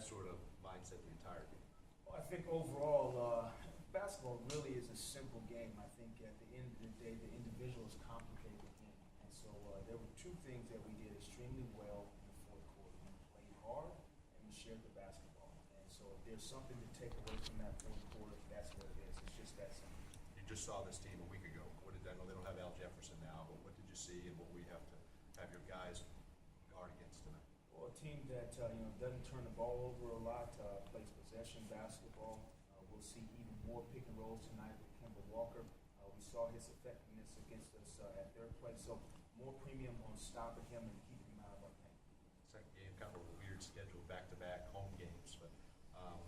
sort of mindset the entire game? Well, I think overall, basketball really is a simple game. I think at the end of the day, the individuals complicate the game. And so there were two things that we did extremely well in the fourth quarter. We played hard and we shared the basketball. And so if there's something to take away from that fourth quarter, that's what it is. It's just that simple. You just saw this team a week ago. I know they don't have Al Jefferson now, but what did you see and what we have to have your guys guard against tonight? Well, a team that doesn't turn the ball over a lot, plays possession basketball. We'll see even more pick and rolls tonight with Kemba Walker. We saw his effectiveness against us at their play, so more premium on stopping him and keeping him out of our paint. Second game, kind of a weird schedule, back-to-back home games, but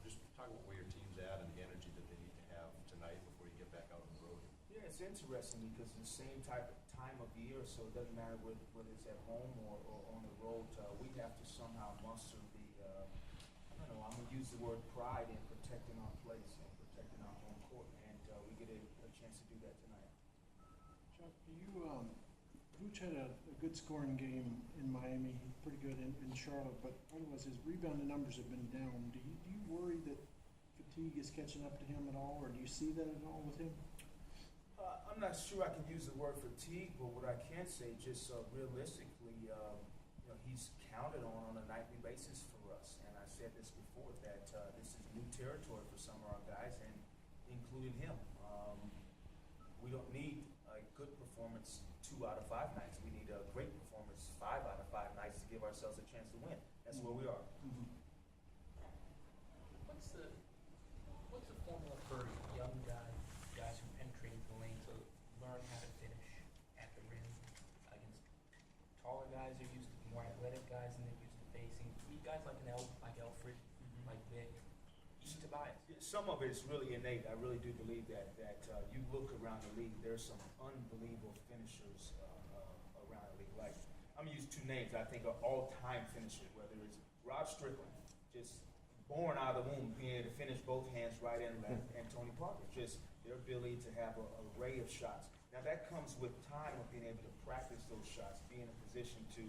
just talk about where your team's at and the energy that they need to have tonight before you get back out on the road. Yeah, it's interesting because it's the same type of time of year, so it doesn't matter whether it's at home or on the road. We have to somehow muster the, I'm going to use the word pride in protecting our place and protecting our home court, and we get a chance to do that tonight. Chuck, Vooch had a good scoring game in Miami, pretty good in Charlotte, but otherwise his rebounding numbers have been down. Do you worry that fatigue is catching up to him at all, or do you see that at all with him? I'm not sure I can use the word fatigue, but what I can say, just realistically, he's counted on a nightly basis for us. And I said this before, that this is new territory for some of our guys, and including him. We don't need a good performance 2 out of 5 nights. We need a great performance 5 out of 5 nights to give ourselves a chance to win. That's where we are. Mm-hmm. What's the formula for young guys who penetrate into the lane to learn how to finish at the rim against taller guys who are used to more athletic guys and they're used to facing guys like Alfred, like Vic, easy to bias? Some of it is really innate. I really do believe that you look around the league, there's some unbelievable finishers around the league. Like, I'm going to use 2 names I think are all-time finishers, whether it's Rod Strickland, just born out of the womb, being able to finish both hands right and left, and Tony Parker, just their ability to have an array of shots. Now that comes with time of being able to practice those shots, being in a position to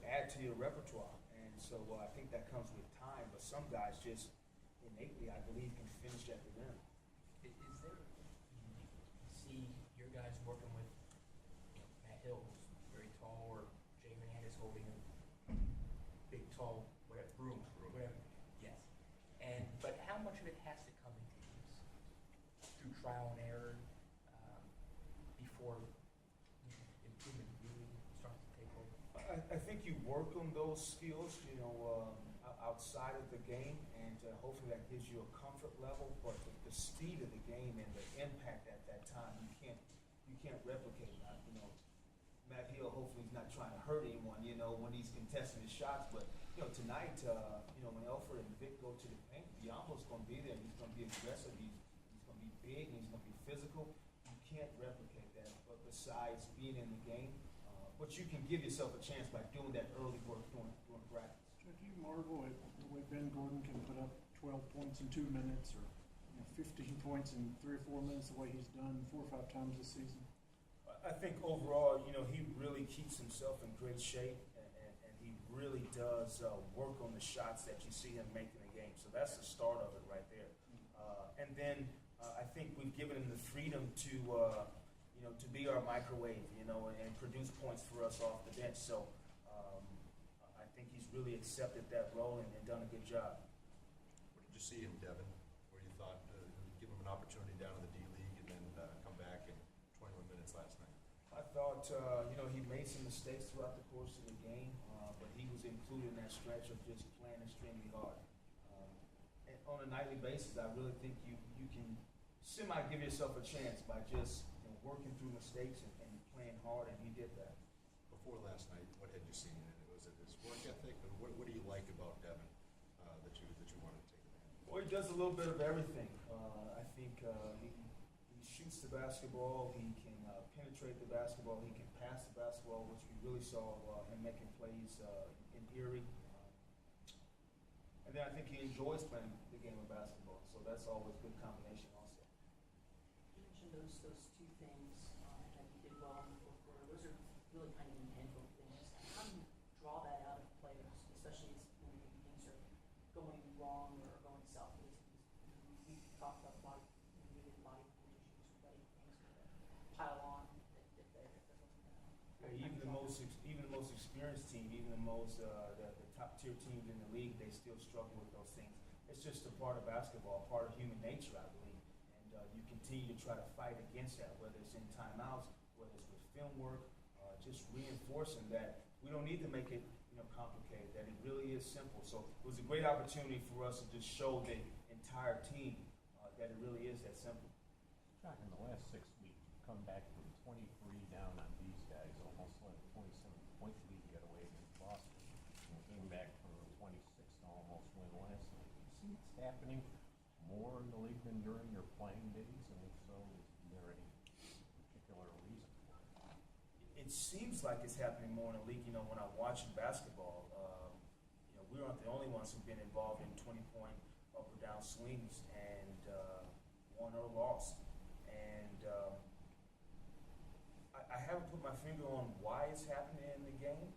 add to your repertoire. And so I think that comes with time, but some guys just innately, I believe, can finish at the rim. Is there, you see your guys working with Matt Hill, who's very tall, or Jay Hernandez holding a big, tall, whatever, broom, whatever. Yes. But how much of it has to come in teams through trial and error before improvement really starts to take over? I think you work on those skills, outside of the game, and hopefully that gives you a comfort level. But the speed of the game and the impact at that time, you can't replicate. Matt Hill hopefully is not trying to hurt anyone, when he's contesting his shots. But tonight, when Alfred and Vic go to the paint, Biombo's going to be there. He's going to be aggressive. He's going to be big. And he's going to be physical. You can't replicate that. But besides being in the game, but you can give yourself a chance by doing that early work during practice. Chuck, you marvel at the way Ben Gordon can put up 12 points in 2 minutes, or 15 points in 3 or 4 minutes, the way he's done 4 or 5 times this season. I think overall, he really keeps himself in great shape, and he really does work on the shots that you see him make in the game. So that's the start of it right there. And then I think we've given him the freedom to be our microwave, and produce points for us off the bench. So I think he's really accepted that role and done a good job. What did you see in Devin, where you thought give him an opportunity down in the D-League and then come back in 21 minutes last night? I thought, he made some mistakes throughout the course of the game, but he was included in that stretch of just playing extremely hard. And on a nightly basis, I really think you can give yourself a chance by just working through mistakes and playing hard, and he did that. Before last night, what had you seen in it? Was it his work ethic, or what do you like about Devin that you wanted to take advantage of? Well, he does a little bit of everything. I think he shoots the basketball, he can penetrate the basketball, he can pass the basketball, which we really saw him making plays in Erie. And then I think he enjoys playing the game of basketball, so that's always a good combination also. You mentioned those 2 things that you did well in the fourth quarter. Those are really kind of intangible things. How do you draw that out of players, especially as even the most experienced team, even the top tier teams in the league, they still struggle with those things. It's just a part of basketball, a part of human nature, I believe. And you continue to try to fight against that, whether it's in timeouts, whether it's with film work, just reinforcing that we don't need to make it complicated, that it really is simple. So it was a great opportunity for us to just show the entire team that it really is that simple. Chuck, in the last 6 weeks, you've come back from 23 down on these guys, almost like a 27-point lead to get away against Boston. And came back from 26 to almost win last night. Do you see this happening more in the league than during your playing days? And if so, is there any particular reason for it? It seems like it's happening more in the league. When I'm watching basketball, we aren't the only ones who've been involved in 20-point up or down swings and won or lost. And I haven't put my finger on why it's happening in the game,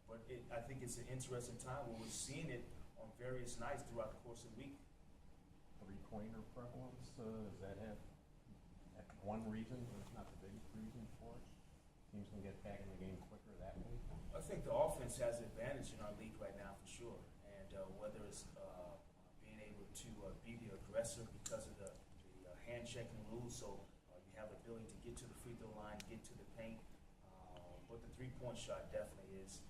but I think it's an interesting time where we're seeing it on various nights throughout the course of the week. Three-pointer prevalence, does that have one reason, but it's not the biggest reason for it? Teams can get back in the game quicker that way? I think the offense has an advantage in our league right now for sure, and whether it's being able to be the aggressor because of the handshaking rules, so you have the ability to get to the free throw line, get to the paint, but the three-point shot definitely is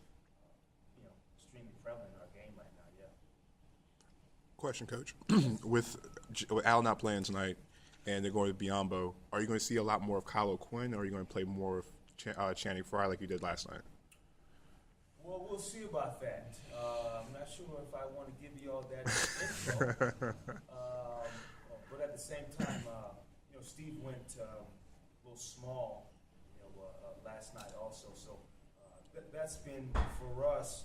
extremely prevalent in our game right now. Yeah. Question, Coach. With Al not playing tonight and they're going to Biombo, are you going to see a lot more of Kyle O'Quinn, or are you going to play more of Channing Frye like you did last night? Well, we'll see about that. I'm not sure if I want to give you all that info. But at the same time, Steve went a little small, last night also. So that's been for us.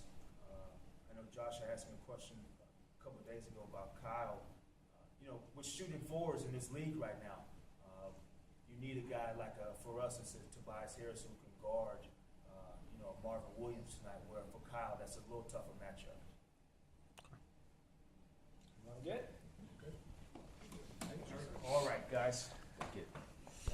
I know Josh asked me a question a couple of days ago about Kyle. We're shooting fours in this league right now. You need a guy like for us, it's Tobias Harris who can guard. Marvin Williams tonight, where for Kyle, that's a little tougher matchup. Good? All right, guys.